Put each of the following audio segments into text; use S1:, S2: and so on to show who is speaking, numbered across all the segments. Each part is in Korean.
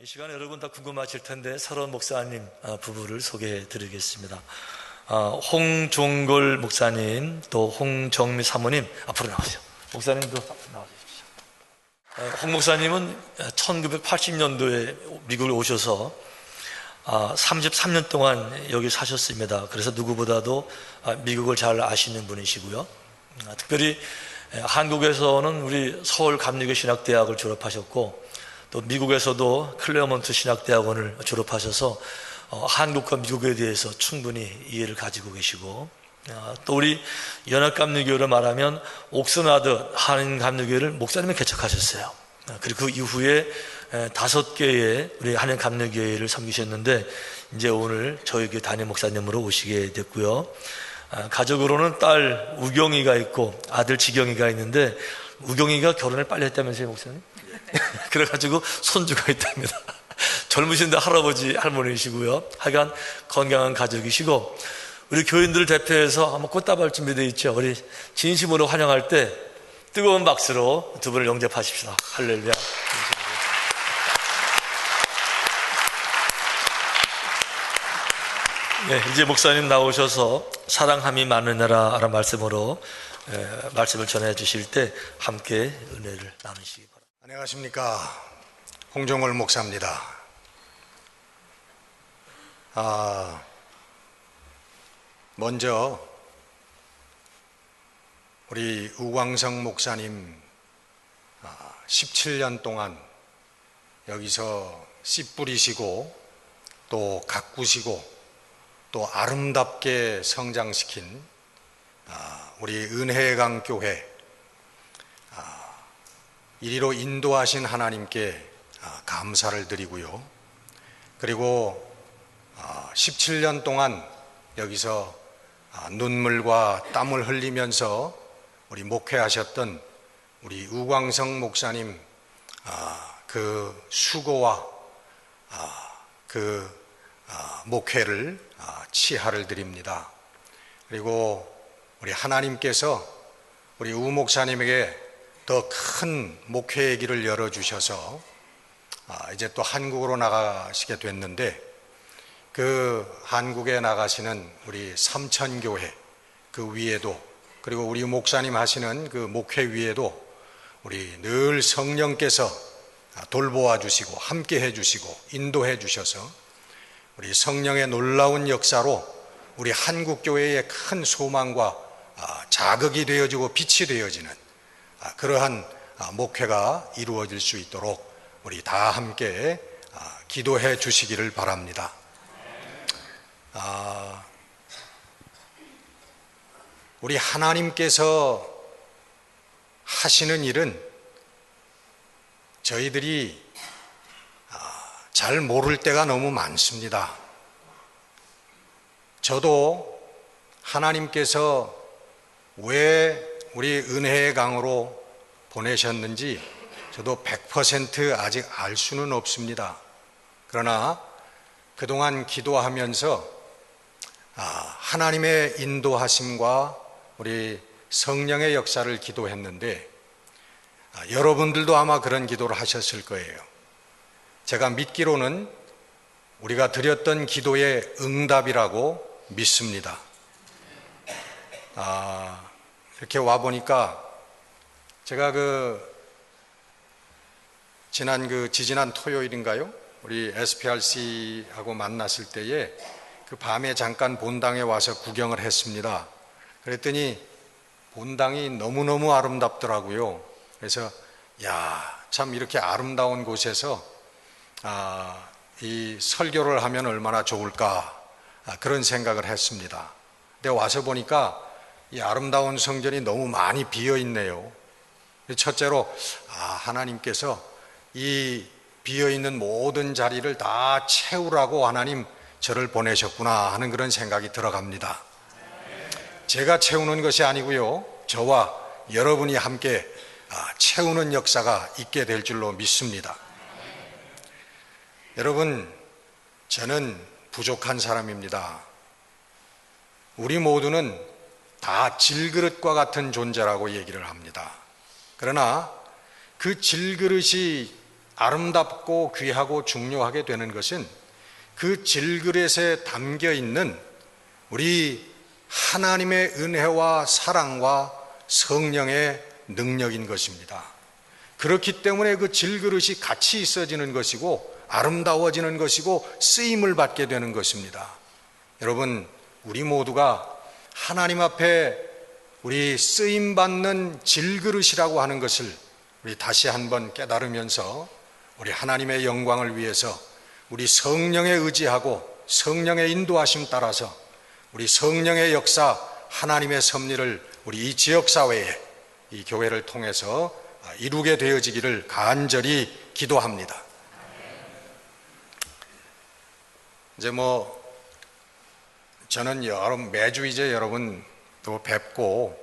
S1: 이 시간에 여러분 다 궁금하실 텐데 서론 목사님 부부를 소개해 드리겠습니다. 홍종걸 목사님 또 홍정미 사모님 앞으로 나오세요. 목사님도 나와주십시오. 홍 목사님은 1980년도에 미국에 오셔서 33년 동안 여기 사셨습니다. 그래서 누구보다도 미국을 잘 아시는 분이시고요. 특별히 한국에서는 우리 서울감리교 신학대학을 졸업하셨고 또 미국에서도 클레어몬트 신학대학원을 졸업하셔서 한국과 미국에 대해서 충분히 이해를 가지고 계시고, 또 우리 연합감리교를 말하면 옥스나드 한인감리교회를 목사님이 개척하셨어요. 그리고 그 이후에 5개의 우리 한인감리교회를 섬기셨는데 이제 오늘 저희 교회 담임 목사님으로 오시게 됐고요. 가족으로는 딸 우경이가 있고 아들 지경이가 있는데, 우경이가 결혼을 빨리 했다면서요, 목사님? 그래가지고 손주가 있답니다. 젊으신데 할아버지 할머니시고요. 하여간 건강한 가족이시고, 우리 교인들을 대표해서 한번 꽃다발 준비되어 있죠. 우리 진심으로 환영할 때 뜨거운 박수로 두 분을 영접하십시다. 할렐루야. 네, 이제 목사님 나오셔서 사랑함이 많으니라 라는 말씀으로 말씀을 전해 주실 때 함께 은혜를 나누시기 바랍니다.
S2: 안녕하십니까. 홍종걸 목사입니다. 먼저 우리 우광성 목사님 17년 동안 여기서 씨 뿌리시고 또 가꾸시고 또 아름답게 성장시킨 우리 은혜의 강 교회 이리로 인도하신 하나님께 감사를 드리고요. 그리고 17년 동안 여기서 눈물과 땀을 흘리면서 우리 목회하셨던 우리 우광성 목사님 그 수고와 그 목회를 치하를 드립니다. 그리고 우리 하나님께서 우리 우 목사님에게 더 큰 목회의 길을 열어주셔서 이제 또 한국으로 나가시게 됐는데, 그 한국에 나가시는 우리 삼천교회 그 위에도, 그리고 우리 목사님 하시는 그 목회 위에도 우리 늘 성령께서 돌보아 주시고 함께 해주시고 인도해 주셔서 우리 성령의 놀라운 역사로 우리 한국교회의 큰 소망과 자극이 되어지고 빛이 되어지는 그러한 목회가 이루어질 수 있도록 우리 다 함께 기도해 주시기를 바랍니다. 우리 하나님께서 하시는 일은 저희들이 잘 모를 때가 너무 많습니다. 저도 하나님께서 왜 우리 은혜의 강으로 보내셨는지 저도 100% 아직 알 수는 없습니다. 그러나 그동안 기도하면서 하나님의 인도하심과 우리 성령의 역사를 기도했는데, 여러분들도 아마 그런 기도를 하셨을 거예요. 제가 믿기로는 우리가 드렸던 기도의 응답이라고 믿습니다. 이렇게 와보니까 제가 지지난 토요일인가요? 우리 SPRC하고 만났을 때에 그 밤에 잠깐 본당에 와서 구경을 했습니다. 그랬더니 본당이 너무너무 아름답더라고요. 그래서 참 이렇게 아름다운 곳에서 이 설교를 하면 얼마나 좋을까 그런 생각을 했습니다. 근데 와서 보니까 이 아름다운 성전이 너무 많이 비어 있네요. 첫째로 하나님께서 이 비어 있는 모든 자리를 다 채우라고 하나님 저를 보내셨구나 하는 그런 생각이 들어갑니다. 제가 채우는 것이 아니고요, 저와 여러분이 함께 채우는 역사가 있게 될 줄로 믿습니다. 여러분, 저는 부족한 사람입니다. 우리 모두는 다 질그릇과 같은 존재라고 얘기를 합니다. 그러나 그 질그릇이 아름답고 귀하고 중요하게 되는 것은 그 질그릇에 담겨 있는 우리 하나님의 은혜와 사랑과 성령의 능력인 것입니다. 그렇기 때문에 그 질그릇이 같이 있어지는 것이고 아름다워지는 것이고 쓰임을 받게 되는 것입니다. 여러분, 우리 모두가 하나님 앞에 우리 쓰임받는 질그릇이라고 하는 것을 우리 다시 한번 깨달으면서 우리 하나님의 영광을 위해서 우리 성령에 의지하고 성령의 인도하심 따라서 우리 성령의 역사, 하나님의 섭리를 우리 이 지역사회에, 이 교회를 통해서 이루게 되어지기를 간절히 기도합니다. 이제 저는 매주 이제 여러분 또 뵙고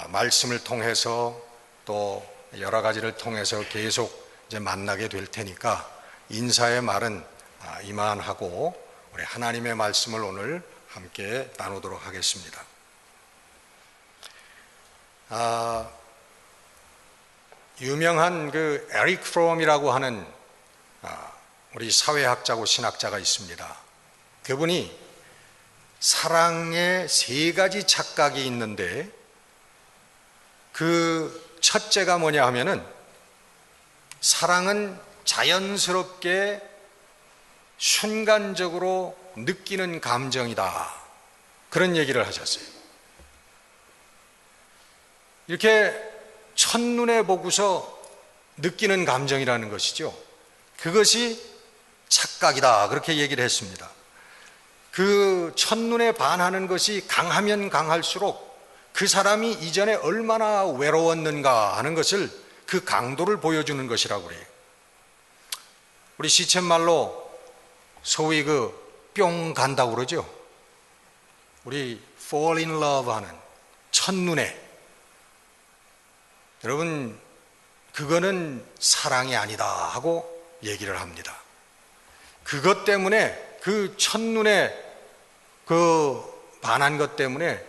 S2: 말씀을 통해서 또 여러 가지를 통해서 계속 이제 만나게 될 테니까 인사의 말은 이만하고 우리 하나님의 말씀을 오늘 함께 나누도록 하겠습니다. 유명한 그 에릭 프롬이라고 하는 우리 사회학자고 신학자가 있습니다. 그분이 사랑에 3가지 착각이 있는데 그 첫째가 뭐냐 하면은 사랑은 자연스럽게 순간적으로 느끼는 감정이다. 그런 얘기를 하셨어요. 이렇게 첫눈에 보고서 느끼는 감정이라는 것이죠. 그것이 착각이다. 그렇게 얘기를 했습니다. 그 첫눈에 반하는 것이 강하면 강할수록 그 사람이 이전에 얼마나 외로웠는가 하는 것을 그 강도를 보여주는 것이라고 그래요. 우리 시쳇말로 소위 뿅 간다고 그러죠. 우리 fall in love 하는 첫눈에. 여러분, 그거는 사랑이 아니다 하고 얘기를 합니다. 그것 때문에 그 첫눈에 반한 것 때문에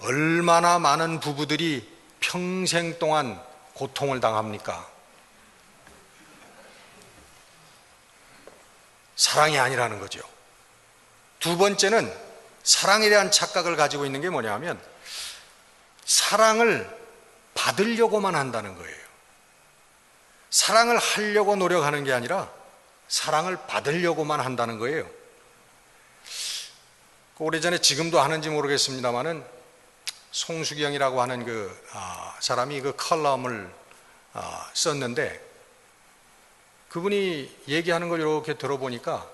S2: 얼마나 많은 부부들이 평생 동안 고통을 당합니까? 사랑이 아니라는 거죠. 두 번째는 사랑에 대한 착각을 가지고 있는 게 뭐냐 하면 사랑을 받으려고만 한다는 거예요. 사랑을 하려고 노력하는 게 아니라 사랑을 받으려고만 한다는 거예요. 오래전에 지금도 하는지 모르겠습니다만은 송수경이라고 하는 사람이 컬럼을 썼는데 그분이 얘기하는 걸 이렇게 들어보니까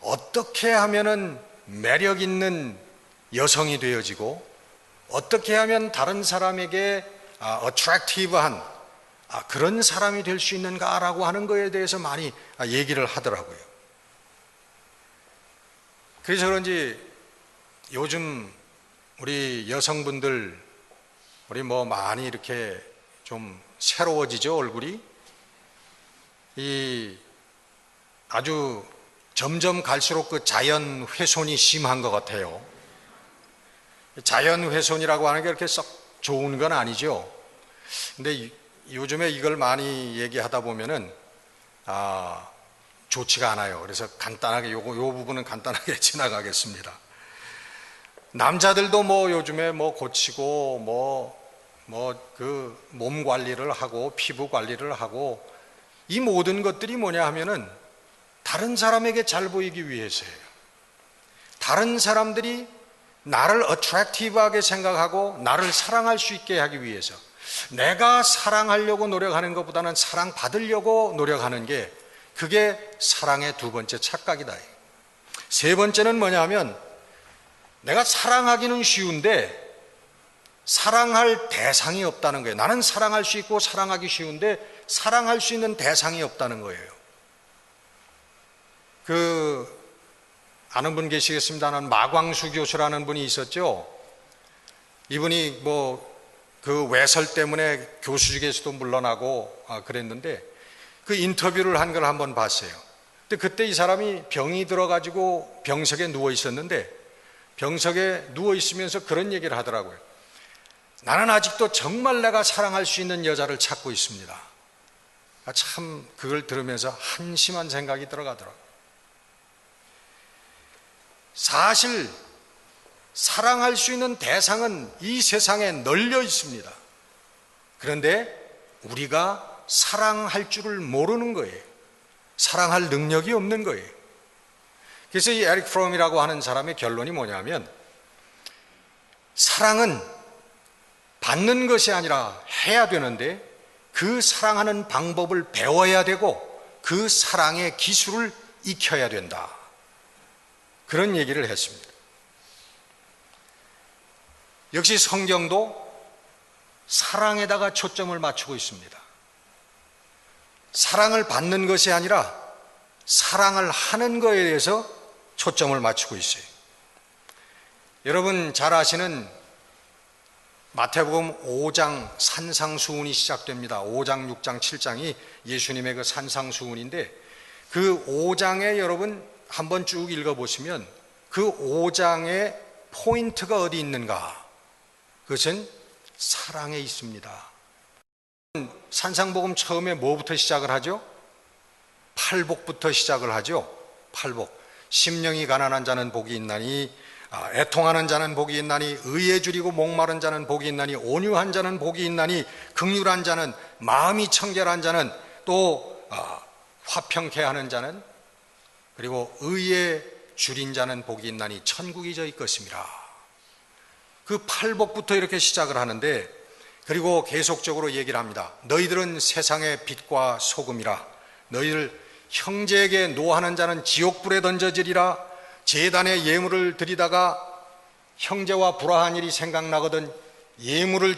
S2: 어떻게 하면은 매력 있는 여성이 되어지고 어떻게 하면 다른 사람에게 attractive한 그런 사람이 될 수 있는가라고 하는 거에 대해서 많이 얘기를 하더라고요. 그래서 그런지 요즘 우리 여성분들 우리 많이 이렇게 좀 새로워지죠, 얼굴이. 아주 점점 갈수록 그 자연 훼손이 심한 것 같아요. 자연 훼손이라고 하는 게 그렇게 썩 좋은 건 아니죠. 근데 요즘에 이걸 많이 얘기하다 보면은 좋지가 않아요. 그래서 간단하게 요 부분은 간단하게 지나가겠습니다. 남자들도 요즘에 고치고 몸 관리를 하고 피부 관리를 하고 이 모든 것들이 뭐냐 하면은 다른 사람에게 잘 보이기 위해서예요. 다른 사람들이 나를 attractive하게 생각하고 나를 사랑할 수 있게 하기 위해서 내가 사랑하려고 노력하는 것보다는 사랑받으려고 노력하는 게 그게 사랑의 두 번째 착각이다. 세 번째는 뭐냐 하면 내가 사랑하기는 쉬운데 사랑할 대상이 없다는 거예요. 나는 사랑할 수 있고 사랑하기 쉬운데 사랑할 수 있는 대상이 없다는 거예요. 아는 분 계시겠습니다만 마광수 교수라는 분이 있었죠. 이분이 외설 때문에 교수직에서도 물러나고 그랬는데 그 인터뷰를 한 걸 한번 봤어요. 근데 그때 이 사람이 병이 들어가지고 병석에 누워 있었는데 병석에 누워 있으면서 그런 얘기를 하더라고요. 나는 아직도 정말 내가 사랑할 수 있는 여자를 찾고 있습니다. 참 그걸 들으면서 한심한 생각이 들어가더라고요. 사실 사랑할 수 있는 대상은 이 세상에 널려 있습니다. 그런데 우리가 사랑할 줄을 모르는 거예요. 사랑할 능력이 없는 거예요. 그래서 이 에릭 프롬이라고 하는 사람의 결론이 뭐냐면, 사랑은 받는 것이 아니라 해야 되는데 그 사랑하는 방법을 배워야 되고 그 사랑의 기술을 익혀야 된다. 그런 얘기를 했습니다. 역시 성경도 사랑에다가 초점을 맞추고 있습니다. 사랑을 받는 것이 아니라 사랑을 하는 것에 대해서 초점을 맞추고 있어요. 여러분 잘 아시는 마태복음 5장 산상수훈이 시작됩니다. 5장, 6장, 7장이 예수님의 그 산상수훈인데, 그 5장에 여러분 한번 쭉 읽어보시면 그 5장의 포인트가 어디 있는가? 그것은 사랑에 있습니다. 산상복음 처음에 뭐부터 시작을 하죠? 팔복부터 시작을 하죠. 팔복. 심령이 가난한 자는 복이 있나니, 애통하는 자는 복이 있나니, 의에 줄이고 목마른 자는 복이 있나니, 온유한 자는 복이 있나니, 긍휼한 자는, 마음이 청결한 자는, 또 화평케 하는 자는, 그리고 의에 줄인 자는 복이 있나니 천국이 저희 것임이라. 그 팔복부터 이렇게 시작을 하는데, 그리고 계속적으로 얘기를 합니다. 너희들은 세상의 빛과 소금이라. 너희들 형제에게 노하는 자는 지옥불에 던져지리라. 제단에 예물을 드리다가 형제와 불화한 일이 생각나거든 예물을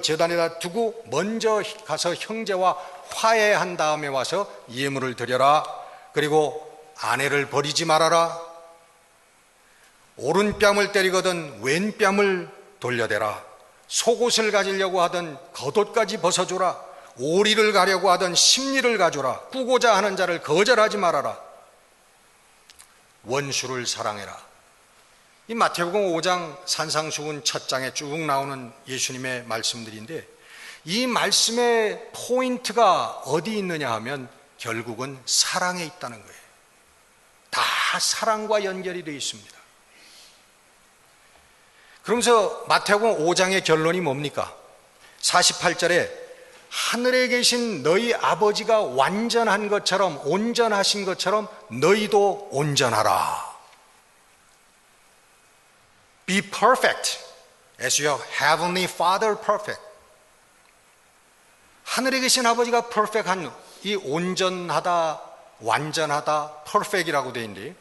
S2: 제단에다 두고 먼저 가서 형제와 화해한 다음에 와서 예물을 드려라. 그리고 아내를 버리지 말아라. 오른뺨을 때리거든 왼뺨을 돌려대라. 속옷을 가지려고 하던 겉옷까지 벗어줘라. 오리를 가려고 하던 심리를 가져라. 꾸고자 하는 자를 거절하지 말아라. 원수를 사랑해라. 이 마태복음 5장 산상수훈 첫 장에 쭉 나오는 예수님의 말씀들인데, 이 말씀의 포인트가 어디 있느냐 하면 결국은 사랑에 있다는 거예요. 다 사랑과 연결이 되어 있습니다. 그러면서 마태복음 5장의 결론이 뭡니까? 48절에 하늘에 계신 너희 아버지가 완전한 것처럼, 온전하신 것처럼 너희도 온전하라. Be perfect as your heavenly Father perfect. 하늘에 계신 아버지가 perfect한, 이 온전하다, 완전하다, perfect이라고 되어 있는데,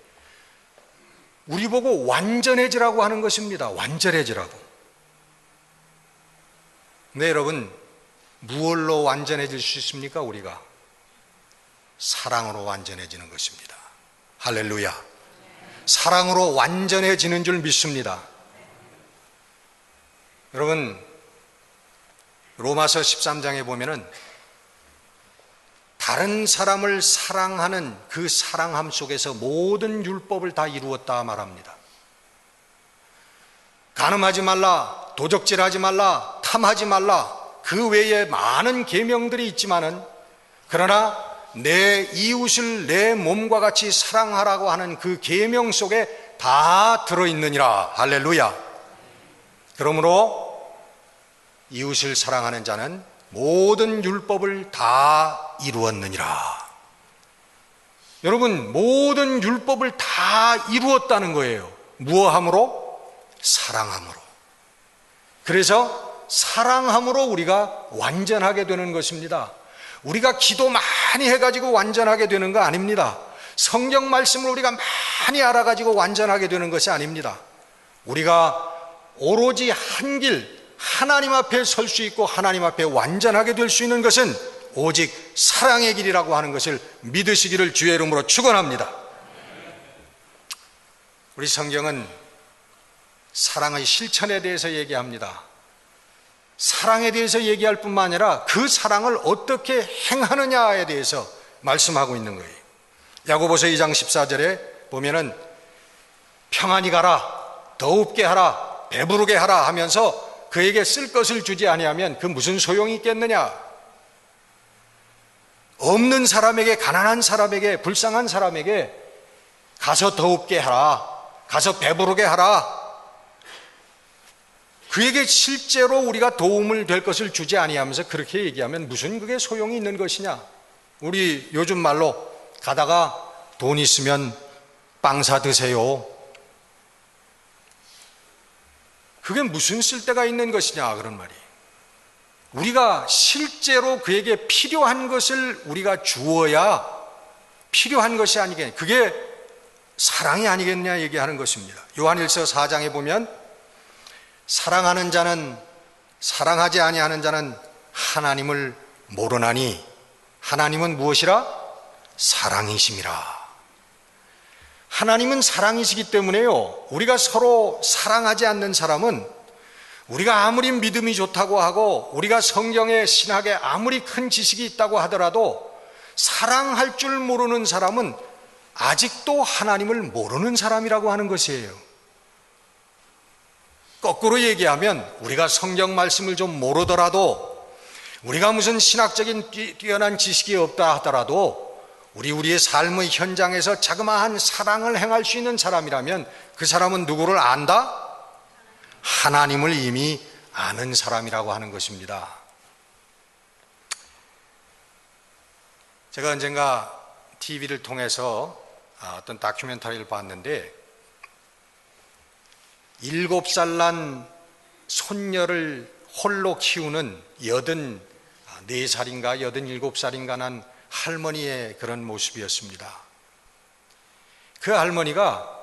S2: 우리 보고 완전해지라고 하는 것입니다. 완전해지라고. 네, 여러분, 무엇로 완전해질 수 있습니까? 우리가 사랑으로 완전해지는 것입니다. 할렐루야. 사랑으로 완전해지는 줄 믿습니다. 여러분, 로마서 13장에 보면은 다른 사람을 사랑하는 그 사랑함 속에서 모든 율법을 다 이루었다 말합니다. 간음하지 말라, 도적질하지 말라, 탐하지 말라, 그 외에 많은 계명들이 있지만은, 그러나 내 이웃을 내 몸과 같이 사랑하라고 하는 그 계명 속에 다 들어있느니라. 할렐루야. 그러므로 이웃을 사랑하는 자는 모든 율법을 다 이루었느니라. 여러분, 모든 율법을 다 이루었다는 거예요. 무엇함으로? 사랑함으로. 그래서 사랑함으로 우리가 완전하게 되는 것입니다. 우리가 기도 많이 해가지고 완전하게 되는 거 아닙니다. 성경 말씀을 우리가 많이 알아가지고 완전하게 되는 것이 아닙니다. 우리가 오로지 한 길, 하나님 앞에 설 수 있고 하나님 앞에 완전하게 될 수 있는 것은 오직 사랑의 길이라고 하는 것을 믿으시기를 주의 이름으로 축원합니다. 우리 성경은 사랑의 실천에 대해서 얘기합니다. 사랑에 대해서 얘기할 뿐만 아니라 그 사랑을 어떻게 행하느냐에 대해서 말씀하고 있는 거예요. 야고보서 2장 14절에 보면은 평안히 가라, 더웁게 하라, 배부르게 하라 하면서 그에게 쓸 것을 주지 아니하면 그 무슨 소용이 있겠느냐. 없는 사람에게, 가난한 사람에게, 불쌍한 사람에게 가서 더웁게 하라, 가서 배부르게 하라, 그에게 실제로 우리가 도움을 될 것을 주지 아니하면서 그렇게 얘기하면 무슨 그게 소용이 있는 것이냐. 우리 요즘 말로 가다가 돈 있으면 빵 사 드세요. 그게 무슨 쓸데가 있는 것이냐, 그런 말이. 우리가 실제로 그에게 필요한 것을 우리가 주어야 필요한 것이 아니겠냐, 그게 사랑이 아니겠냐 얘기하는 것입니다. 요한일서 4장에 보면 사랑하는 자는, 사랑하지 아니하는 자는 하나님을 모르나니 하나님은 무엇이라? 사랑이심이라. 하나님은 사랑이시기 때문에요, 우리가 서로 사랑하지 않는 사람은, 우리가 아무리 믿음이 좋다고 하고 우리가 성경의 신학에 아무리 큰 지식이 있다고 하더라도 사랑할 줄 모르는 사람은 아직도 하나님을 모르는 사람이라고 하는 것이에요. 거꾸로 얘기하면 우리가 성경 말씀을 좀 모르더라도, 우리가 무슨 신학적인 뛰어난 지식이 없다 하더라도 우리의 삶의 현장에서 자그마한 사랑을 행할 수 있는 사람이라면 그 사람은 누구를 안다? 하나님을 이미 아는 사람이라고 하는 것입니다. 제가 언젠가 TV를 통해서 어떤 다큐멘터리를 봤는데 7살 난 손녀를 홀로 키우는 84살인가 87살인가 난 할머니의 그런 모습이었습니다. 그 할머니가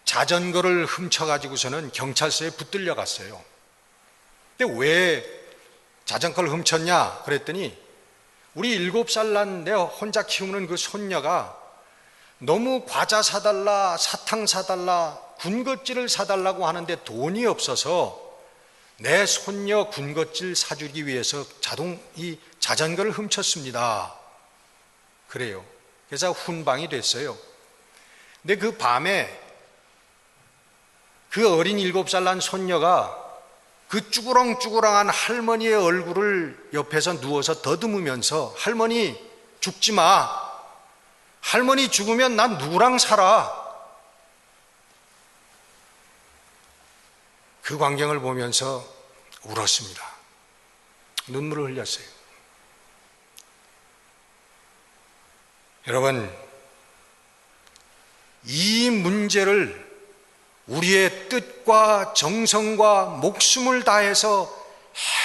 S2: 자전거를 훔쳐가지고서는 경찰서에 붙들려 갔어요. 근데 왜 자전거를 훔쳤냐 그랬더니 우리 7살 난 내가 혼자 키우는 그 손녀가 너무 과자 사달라, 사탕 사달라, 군것질을 사달라고 하는데 돈이 없어서 내 손녀 군것질 사주기 위해서 이 자전거를 훔쳤습니다. 그래요. 그래서 훈방이 됐어요. 근데 그 밤에 그 어린 7살 난 손녀가 그 쭈구렁쭈구렁한 할머니의 얼굴을 옆에서 누워서 더듬으면서 할머니 죽지 마. 할머니 죽으면 난 누구랑 살아. 그 광경을 보면서 울었습니다. 눈물을 흘렸어요. 여러분, 이 문제를 우리의 뜻과 정성과 목숨을 다해서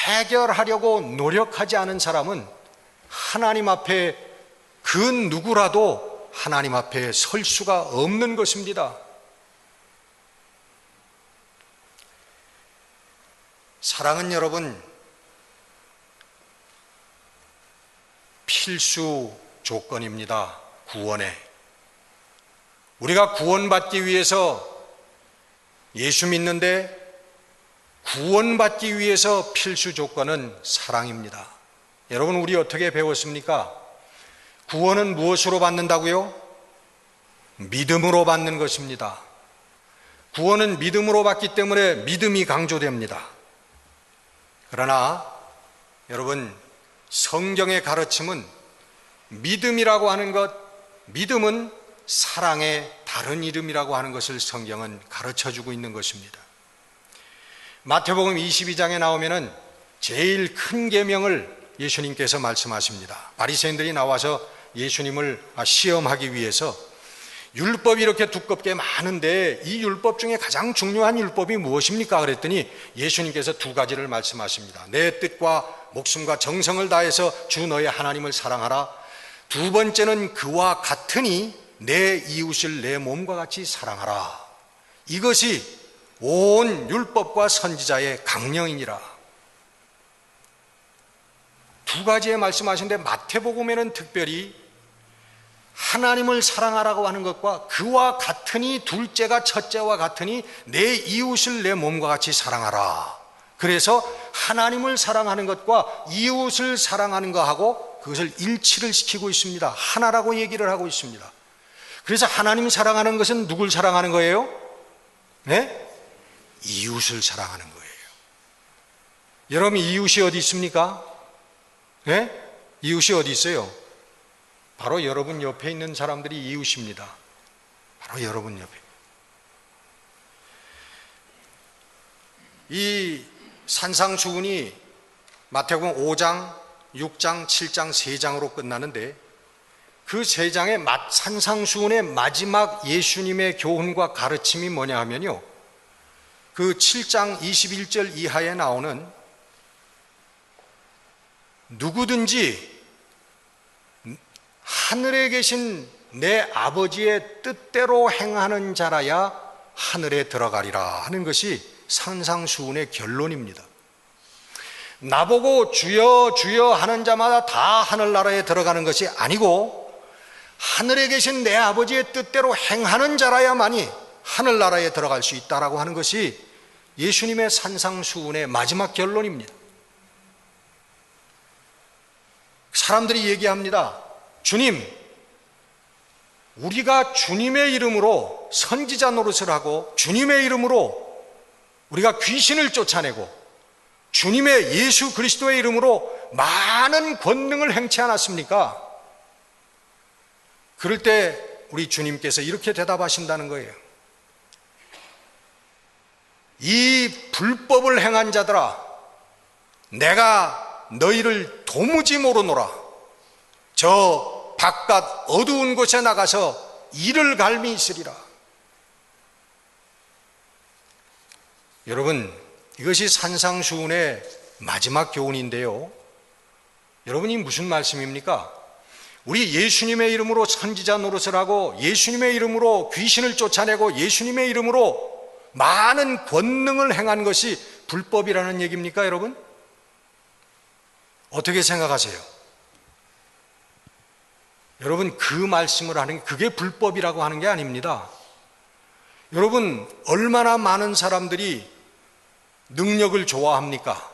S2: 해결하려고 노력하지 않은 사람은 하나님 앞에 그 누구라도 하나님 앞에 설 수가 없는 것입니다. 사랑은 여러분 필수 조건입니다. 구원에. 우리가 구원받기 위해서 예수 믿는데 구원받기 위해서 필수 조건은 사랑입니다. 여러분, 우리 어떻게 배웠습니까? 구원은 무엇으로 받는다고요? 믿음으로 받는 것입니다. 구원은 믿음으로 받기 때문에 믿음이 강조됩니다. 그러나 여러분, 성경의 가르침은 믿음이라고 하는 것, 믿음은 사랑의 다른 이름이라고 하는 것을 성경은 가르쳐주고 있는 것입니다. 마태복음 22장에 나오면은 제일 큰 계명을 예수님께서 말씀하십니다. 바리새인들이 나와서 예수님을 시험하기 위해서 율법이 이렇게 두껍게 많은데 이 율법 중에 가장 중요한 율법이 무엇입니까? 그랬더니 예수님께서 2가지를 말씀하십니다. 내 뜻과 목숨과 정성을 다해서 주 너의 하나님을 사랑하라. 2번째는 그와 같으니 내 이웃을 내 몸과 같이 사랑하라. 이것이 온 율법과 선지자의 강령이니라. 2가지의 말씀하시는데 마태복음에는 특별히 하나님을 사랑하라고 하는 것과 그와 같으니, 둘째가 첫째와 같으니 내 이웃을 내 몸과 같이 사랑하라. 그래서 하나님을 사랑하는 것과 이웃을 사랑하는 것하고 그것을 일치를 시키고 있습니다. 하나라고 얘기를 하고 있습니다. 그래서 하나님 사랑하는 것은 누굴 사랑하는 거예요? 네? 이웃을 사랑하는 거예요. 여러분, 이웃이 어디 있습니까? 네? 이웃이 어디 있어요? 바로 여러분 옆에 있는 사람들이 이웃입니다. 바로 여러분 옆에. 이 산상수훈이 마태복음 5장, 6장, 7장 3장으로 끝나는데 그 3장의 산상수훈의 마지막 예수님의 교훈과 가르침이 뭐냐 하면요, 그 7장 21절 이하에 나오는 누구든지 하늘에 계신 내 아버지의 뜻대로 행하는 자라야 하늘에 들어가리라 하는 것이 산상수훈의 결론입니다. 나보고 주여 주여 하는 자마다 다 하늘나라에 들어가는 것이 아니고 하늘에 계신 내 아버지의 뜻대로 행하는 자라야만이 하늘나라에 들어갈 수 있다라고 하는 것이 예수님의 산상수훈의 마지막 결론입니다. 사람들이 얘기합니다. 주님, 우리가 주님의 이름으로 선지자 노릇을 하고 주님의 이름으로 우리가 귀신을 쫓아내고 주님의 예수 그리스도의 이름으로 많은 권능을 행치 않았습니까? 그럴 때 우리 주님께서 이렇게 대답하신다는 거예요. 이 불법을 행한 자들아, 내가 너희를 도무지 모르노라. 저 바깥 어두운 곳에 나가서 이를 갈미 있으리라. 여러분, 이것이 산상수훈의 마지막 교훈인데요, 여러분이 무슨 말씀입니까? 우리 예수님의 이름으로 선지자 노릇을 하고 예수님의 이름으로 귀신을 쫓아내고 예수님의 이름으로 많은 권능을 행한 것이 불법이라는 얘기입니까, 여러분? 어떻게 생각하세요? 여러분, 그 말씀을 하는 게 그게 불법이라고 하는 게 아닙니다. 여러분, 얼마나 많은 사람들이 능력을 좋아합니까?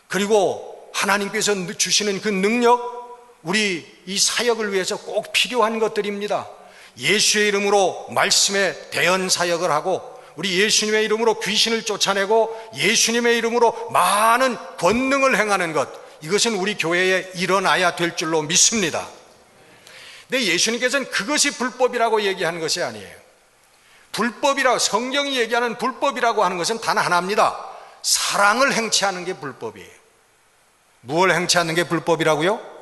S2: 그리고 하나님께서 주시는 그 능력, 우리 이 사역을 위해서 꼭 필요한 것들입니다. 예수의 이름으로 말씀에 대언 사역을 하고 우리 예수님의 이름으로 귀신을 쫓아내고 예수님의 이름으로 많은 권능을 행하는 것, 이것은 우리 교회에 일어나야 될 줄로 믿습니다. 근데 예수님께서는 그것이 불법이라고 얘기하는 것이 아니에요. 불법이라고, 성경이 얘기하는 불법이라고 하는 것은 단 하나입니다. 사랑을 행치하는 게 불법이에요. 무엇을 행치하는 게 불법이라고요?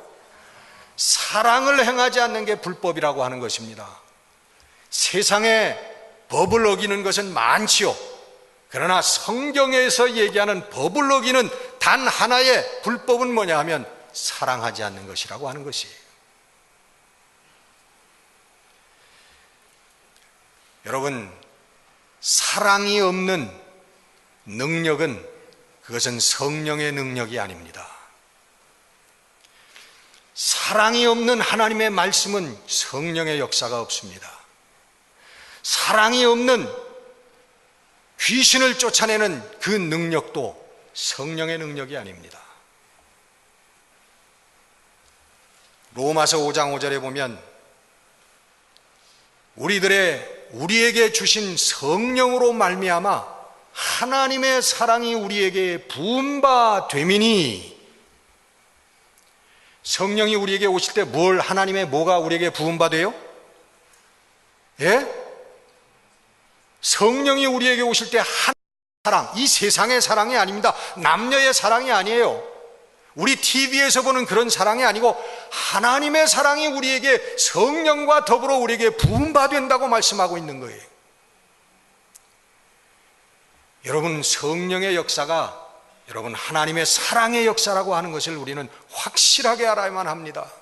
S2: 사랑을 행하지 않는 게 불법이라고 하는 것입니다. 세상에 법을 어기는 것은 많지요. 그러나 성경에서 얘기하는 법을 어기는 단 하나의 불법은 뭐냐 하면 사랑하지 않는 것이라고 하는 것이에요. 여러분, 사랑이 없는 능력은 그것은 성령의 능력이 아닙니다. 사랑이 없는 하나님의 말씀은 성령의 역사가 없습니다. 사랑이 없는 귀신을 쫓아내는 그 능력도 성령의 능력이 아닙니다. 로마서 5장 5절에 보면 우리에게 주신 성령으로 말미암아 하나님의 사랑이 우리에게 부은 바 되미니, 성령이 우리에게 오실 때 하나님의 뭐가 우리에게 부은 바 돼요? 예? 성령이 우리에게 오실 때 하나님의 사랑, 이 세상의 사랑이 아닙니다. 남녀의 사랑이 아니에요. 우리 TV에서 보는 그런 사랑이 아니고 하나님의 사랑이 우리에게 성령과 더불어 우리에게 부은 바 된다고 말씀하고 있는 거예요. 여러분, 성령의 역사가 여러분 하나님의 사랑의 역사라고 하는 것을 우리는 확실하게 알아야만 합니다.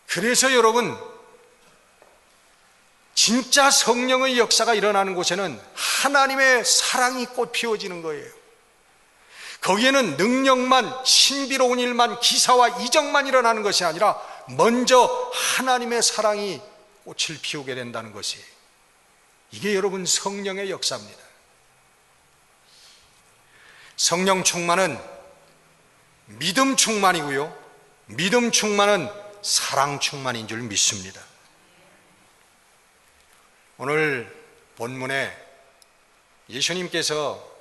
S2: 그래서 여러분, 진짜 성령의 역사가 일어나는 곳에는 하나님의 사랑이 꽃 피워지는 거예요. 거기에는 능력만, 신비로운 일만, 기사와 이적만 일어나는 것이 아니라 먼저 하나님의 사랑이 꽃을 피우게 된다는 것이, 이게 여러분 성령의 역사입니다. 성령 충만은 믿음 충만이고요, 믿음 충만은 사랑 충만인 줄 믿습니다. 오늘 본문에 예수님께서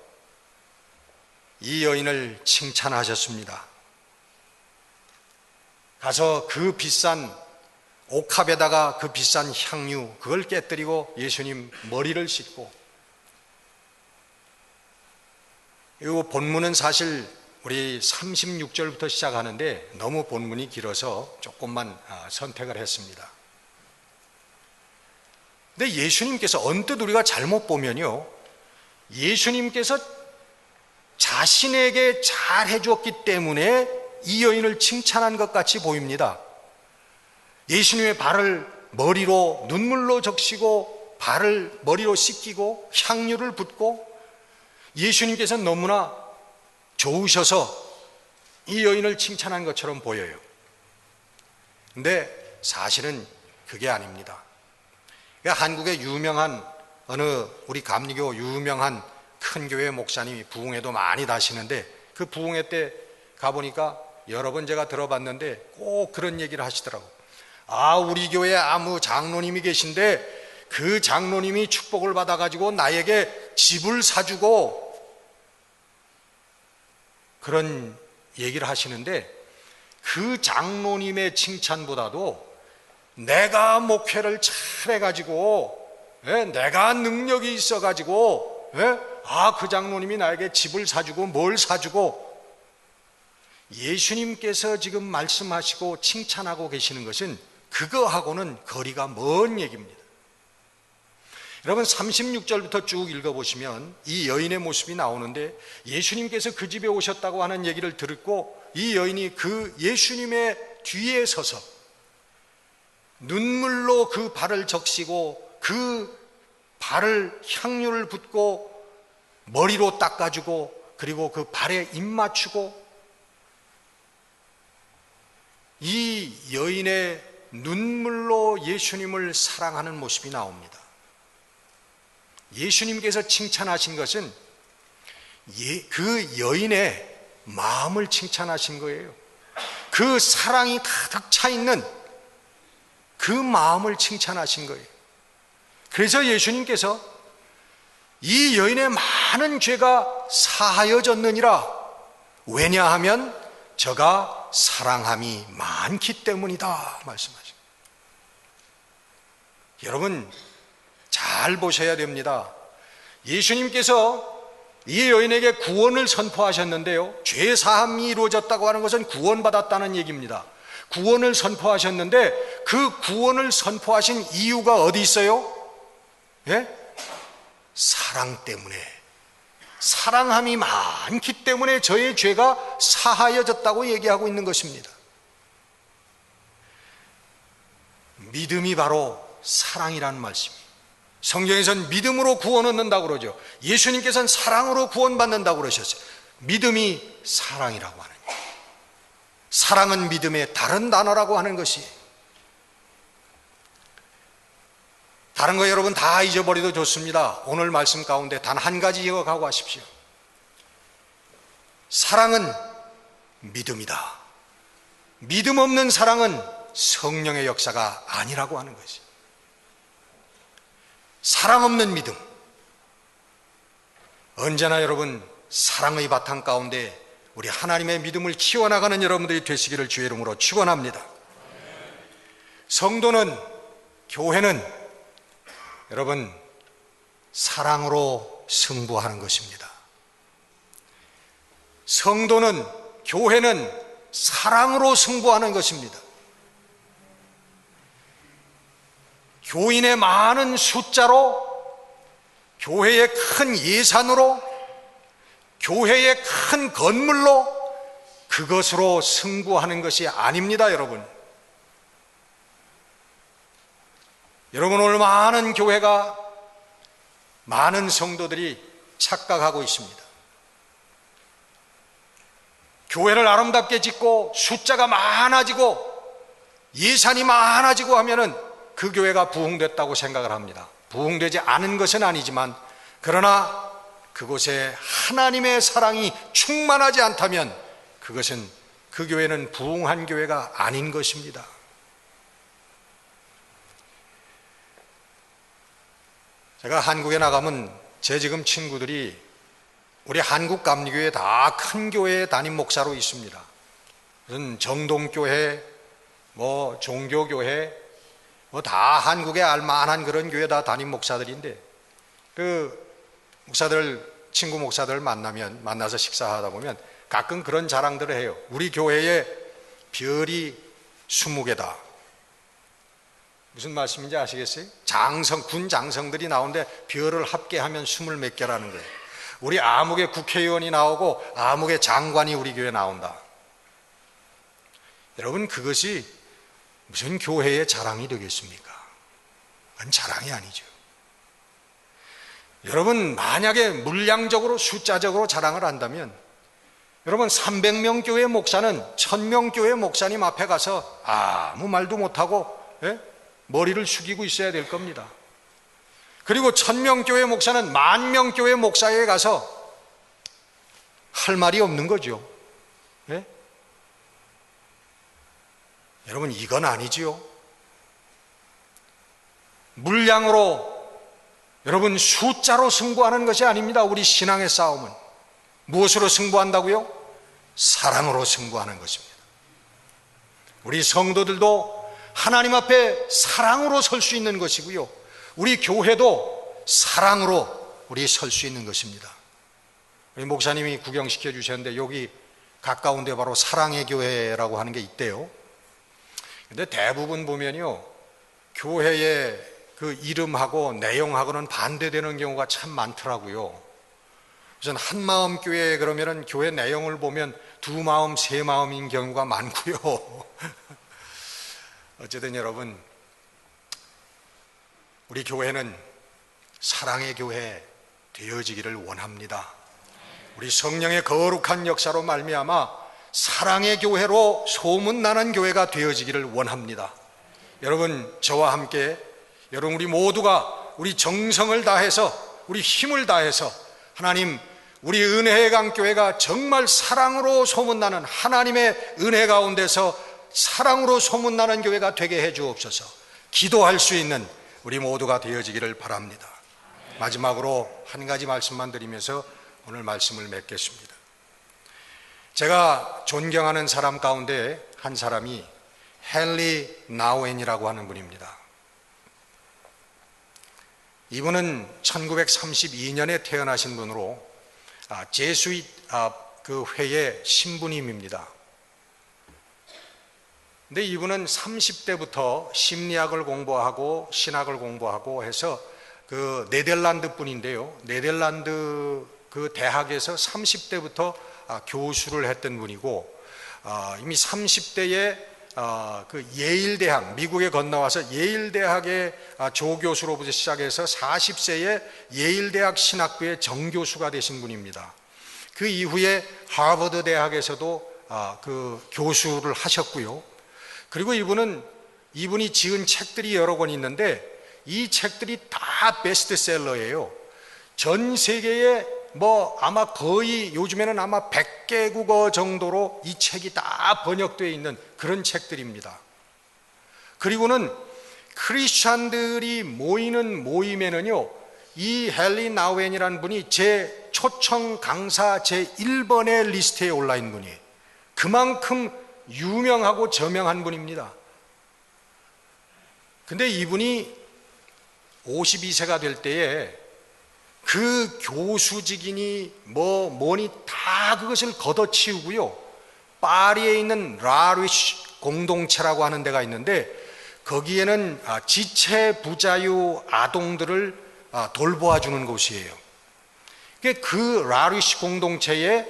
S2: 이 여인을 칭찬하셨습니다. 가서 그 비싼 옥합에다가 그 비싼 향유 그걸 깨뜨리고 예수님 머리를 씻고, 이 본문은 사실 우리 36절부터 시작하는데 너무 본문이 길어서 조금만 선택을 했습니다. 근데 예수님께서 언뜻 우리가 잘못 보면요, 예수님께서 자신에게 잘 해주었기 때문에 이 여인을 칭찬한 것 같이 보입니다. 예수님의 발을 머리로 눈물로 적시고 발을 머리로 씻기고 향유를 붓고, 예수님께서 너무나 좋으셔서 이 여인을 칭찬한 것처럼 보여요. 근데 사실은 그게 아닙니다. 한국의 유명한 어느 우리 감리교 유명한 큰 교회 목사님이 부흥회도 많이 다시는데, 그 부흥회 때 가보니까 여러 번 제가 들어봤는데 꼭 그런 얘기를 하시더라고. 우리 교회에 아무 장로님이 계신데 그 장로님이 축복을 받아가지고 나에게 집을 사주고, 그런 얘기를 하시는데, 그 장로님의 칭찬보다도 내가 목회를 잘 해가지고, 내가 능력이 있어가지고, 그 장로님이 나에게 집을 사주고 뭘 사주고, 예수님께서 지금 말씀하시고 칭찬하고 계시는 것은 그거하고는 거리가 먼 얘기입니다. 여러분 36절부터 쭉 읽어보시면 이 여인의 모습이 나오는데, 예수님께서 그 집에 오셨다고 하는 얘기를 듣고 이 여인이 그 예수님의 뒤에 서서 눈물로 그 발을 적시고 그 발을 향유를 붓고 머리로 닦아주고, 그리고 그 발에 입 맞추고, 이 여인의 눈물로 예수님을 사랑하는 모습이 나옵니다. 예수님께서 칭찬하신 것은 그 여인의 마음을 칭찬하신 거예요. 그 사랑이 가득 차 있는 그 마음을 칭찬하신 거예요. 그래서 예수님께서 이 여인의 많은 죄가 사하여졌느니라. 왜냐하면 저가 사랑함이 많기 때문이다 말씀하십니다. 여러분 잘 보셔야 됩니다. 예수님께서 이 여인에게 구원을 선포하셨는데요, 죄 사함이 이루어졌다고 하는 것은 구원받았다는 얘기입니다. 구원을 선포하셨는데 그 구원을 선포하신 이유가 어디 있어요? 사랑 때문에, 사랑함이 많기 때문에 저의 죄가 사하여졌다고 얘기하고 있는 것입니다. 믿음이 바로 사랑이라는 말씀입니다. 성경에서는 믿음으로 구원 얻는다고 그러죠. 예수님께서는 사랑으로 구원받는다고 그러셨어요. 믿음이 사랑이라고 하는 거예요. 사랑은 믿음의 다른 단어라고 하는 것이에요. 다른 거 여러분 다 잊어버려도 좋습니다. 오늘 말씀 가운데 단 한 가지 기억하고 하십시오. 사랑은 믿음이다. 믿음 없는 사랑은 성령의 역사가 아니라고 하는 것이. 사랑 없는 믿음. 언제나 여러분 사랑의 바탕 가운데 우리 하나님의 믿음을 키워나가는 여러분들이 되시기를 주의 이름으로 축원합니다. 성도는, 교회는 여러분 사랑으로 승부하는 것입니다. 성도는, 교회는 사랑으로 승부하는 것입니다. 교인의 많은 숫자로, 교회의 큰 예산으로, 교회의 큰 건물로, 그것으로 승부하는 것이 아닙니다, 여러분. 여러분 오늘 많은 교회가, 많은 성도들이 착각하고 있습니다. 교회를 아름답게 짓고 숫자가 많아지고 예산이 많아지고 하면은 그 교회가 부흥됐다고 생각을 합니다. 부흥되지 않은 것은 아니지만, 그러나 그곳에 하나님의 사랑이 충만하지 않다면 그것은, 그 교회는 부흥한 교회가 아닌 것입니다. 제가 한국에 나가면 제 지금 친구들이 우리 한국 감리교회 다 큰 교회 담임 목사로 있습니다. 무슨 정동교회, 뭐 종교교회, 뭐 다 한국에 알만한 그런 교회 다 담임 목사들인데, 그 목사들, 친구 목사들 만나서 식사하다 보면 가끔 그런 자랑들을 해요. 우리 교회에 별이 20개다. 무슨 말씀인지 아시겠어요? 군 장성들이 나오는데 별을 합계하면 20 몇 개라는 거예요. 우리 아무개 국회의원이 나오고 아무개 장관이 우리 교회에 나온다. 여러분, 그것이 무슨 교회의 자랑이 되겠습니까? 그건 자랑이 아니죠. 여러분, 만약에 물량적으로 숫자적으로 자랑을 한다면 여러분, 300명 교회 목사는 1000명 교회 목사님 앞에 가서 아무 말도 못하고 머리를 숙이고 있어야 될 겁니다. 그리고 1000명 교회 목사는 10,000명 교회 목사에 가서 할 말이 없는 거죠. 여러분, 이건 아니지요. 물량으로, 여러분, 숫자로 승부하는 것이 아닙니다. 우리 신앙의 싸움은 무엇으로 승부한다고요? 사랑으로 승부하는 것입니다. 우리 성도들도 하나님 앞에 사랑으로 설 수 있는 것이고요, 우리 교회도 사랑으로 우리 설 수 있는 것입니다. 우리 목사님이 구경시켜 주셨는데 여기 가까운데 바로 사랑의 교회라고 하는 게 있대요. 근데 대부분 보면요, 교회의 그 이름하고 내용하고는 반대되는 경우가 참 많더라고요. 우선 한마음 교회 그러면은 교회 내용을 보면 두 마음, 세 마음인 경우가 많고요. 어쨌든 여러분, 우리 교회는 사랑의 교회 되어지기를 원합니다. 우리 성령의 거룩한 역사로 말미암아 사랑의 교회로 소문나는 교회가 되어지기를 원합니다. 여러분, 저와 함께 여러분 우리 모두가 우리 정성을 다해서 우리 힘을 다해서 하나님, 우리 은혜의 강 교회가 정말 사랑으로 소문나는, 하나님의 은혜 가운데서 사랑으로 소문나는 교회가 되게 해 주옵소서. 기도할 수 있는 우리 모두가 되어지기를 바랍니다. 마지막으로 한 가지 말씀만 드리면서 오늘 말씀을 맺겠습니다. 제가 존경하는 사람 가운데 한 사람이 헨리 나우엔이라고 하는 분입니다. 이분은 1932년에 태어나신 분으로 제수잇 그 회의 신부님입니다. 근데 이분은 30대부터 심리학을 공부하고 신학을 공부하고 해서 그 네덜란드 분인데요, 네덜란드 그 대학에서 30대부터 교수를 했던 분이고, 이미 30대에 그 예일대학, 미국에 건너와서 예일대학의 조교수로부터 시작해서 40세에 예일대학 신학부의 정교수가 되신 분입니다. 그 이후에 하버드 대학에서도 그 교수를 하셨고요. 그리고 이분이 지은 책들이 여러 권 있는데 이 책들이 다 베스트셀러예요. 전 세계에 아마 거의 요즘에는 아마 100개 국어 정도로 이 책이 다 번역되어 있는 그런 책들입니다. 그리고는 크리스찬들이 모이는 모임에는요, 이 헨리 나우엔이라는 분이 제 초청 강사 제 1번의 리스트에 올라있는 분이에요. 그만큼 유명하고 저명한 분입니다. 근데 이분이 52세가 될 때에 그 교수직이니 뭐니 다 그것을 걷어치우고요, 파리에 있는 라리쉬 공동체라고 하는 데가 있는데 거기에는 지체 부자유 아동들을 돌보아주는 곳이에요. 그 라리쉬 공동체에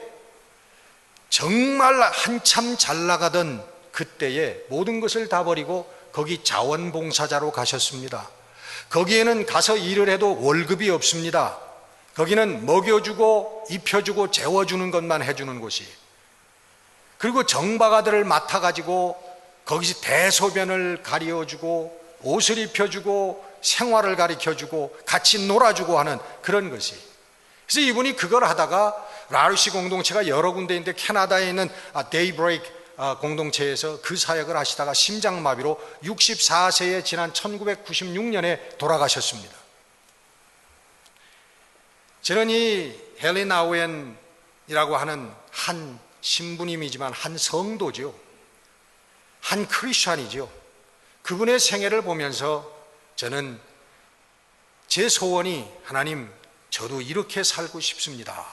S2: 정말 한참 잘 나가던 그때에 모든 것을 다 버리고 거기 자원봉사자로 가셨습니다. 거기에는 가서 일을 해도 월급이 없습니다. 거기는 먹여주고 입혀주고 재워주는 것만 해주는 곳이에요. 그리고 정박아들을 맡아가지고 거기서 대소변을 가려주고 옷을 입혀주고 생활을 가르쳐주고 같이 놀아주고 하는 그런 것이. 그래서 이분이 그걸 하다가 라리쉬 공동체가 여러 군데 있는데 캐나다에 있는 데이브레이크 공동체에서 그 사역을 하시다가 심장마비로 64세에 지난 1996년에 돌아가셨습니다. 저는 이 헨리 나우엔이라고 하는 한 신부님이지만 한 성도죠. 한 크리스찬이죠. 그분의 생애를 보면서 저는 제 소원이, 하나님, 저도 이렇게 살고 싶습니다.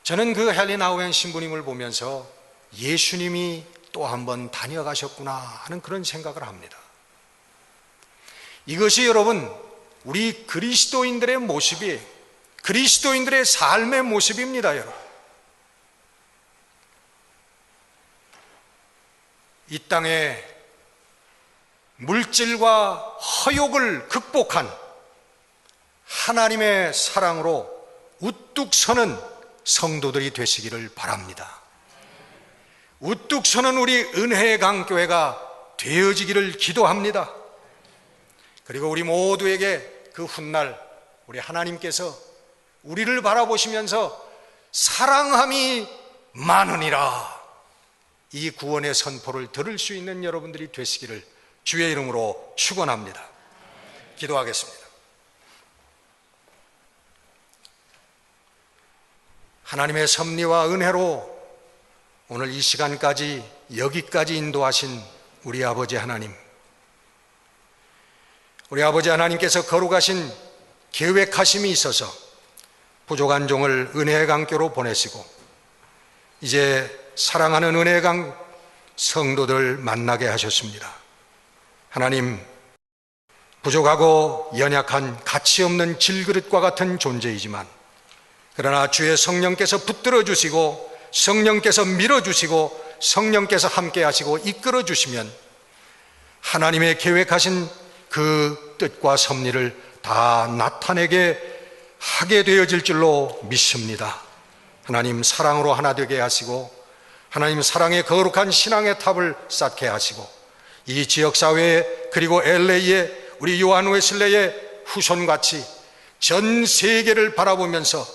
S2: 저는 그 헨리 나우엔 신부님을 보면서 예수님이 또 한 번 다녀가셨구나 하는 그런 생각을 합니다. 이것이 여러분, 우리 그리스도인들의 모습이, 그리스도인들의 삶의 모습입니다, 여러분. 이 땅에 물질과 허욕을 극복한 하나님의 사랑으로 우뚝 서는 성도들이 되시기를 바랍니다. 우뚝 서는 우리 은혜의 강교회가 되어지기를 기도합니다. 그리고 우리 모두에게 그 훗날 우리 하나님께서 우리를 바라보시면서 사랑함이 많으니라, 이 구원의 선포를 들을 수 있는 여러분들이 되시기를 주의 이름으로 축원합니다. 기도하겠습니다. 하나님의 섭리와 은혜로 오늘 이 시간까지 여기까지 인도하신 우리 아버지 하나님, 우리 아버지 하나님께서 거룩하신 계획하심이 있어서 부족한 종을 은혜의 강교로 보내시고 이제 사랑하는 은혜의 강 성도들 만나게 하셨습니다. 하나님, 부족하고 연약한 가치 없는 질그릇과 같은 존재이지만 그러나 주의 성령께서 붙들어 주시고 성령께서 밀어주시고 성령께서 함께 하시고 이끌어 주시면 하나님의 계획하신 그 뜻과 섭리를 다 나타내게 하게 되어질 줄로 믿습니다. 하나님, 사랑으로 하나 되게 하시고 하나님, 사랑의 거룩한 신앙의 탑을 쌓게 하시고 이 지역사회에, 그리고 LA에 우리 요한 웨슬레의 후손같이 전 세계를 바라보면서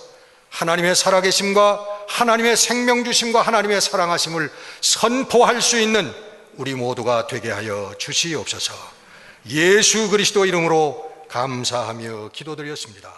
S2: 하나님의 살아계심과 하나님의 생명 주심과 하나님의 사랑하심을 선포할 수 있는 우리 모두가 되게 하여 주시옵소서. 예수 그리스도 이름으로 감사하며 기도드렸습니다.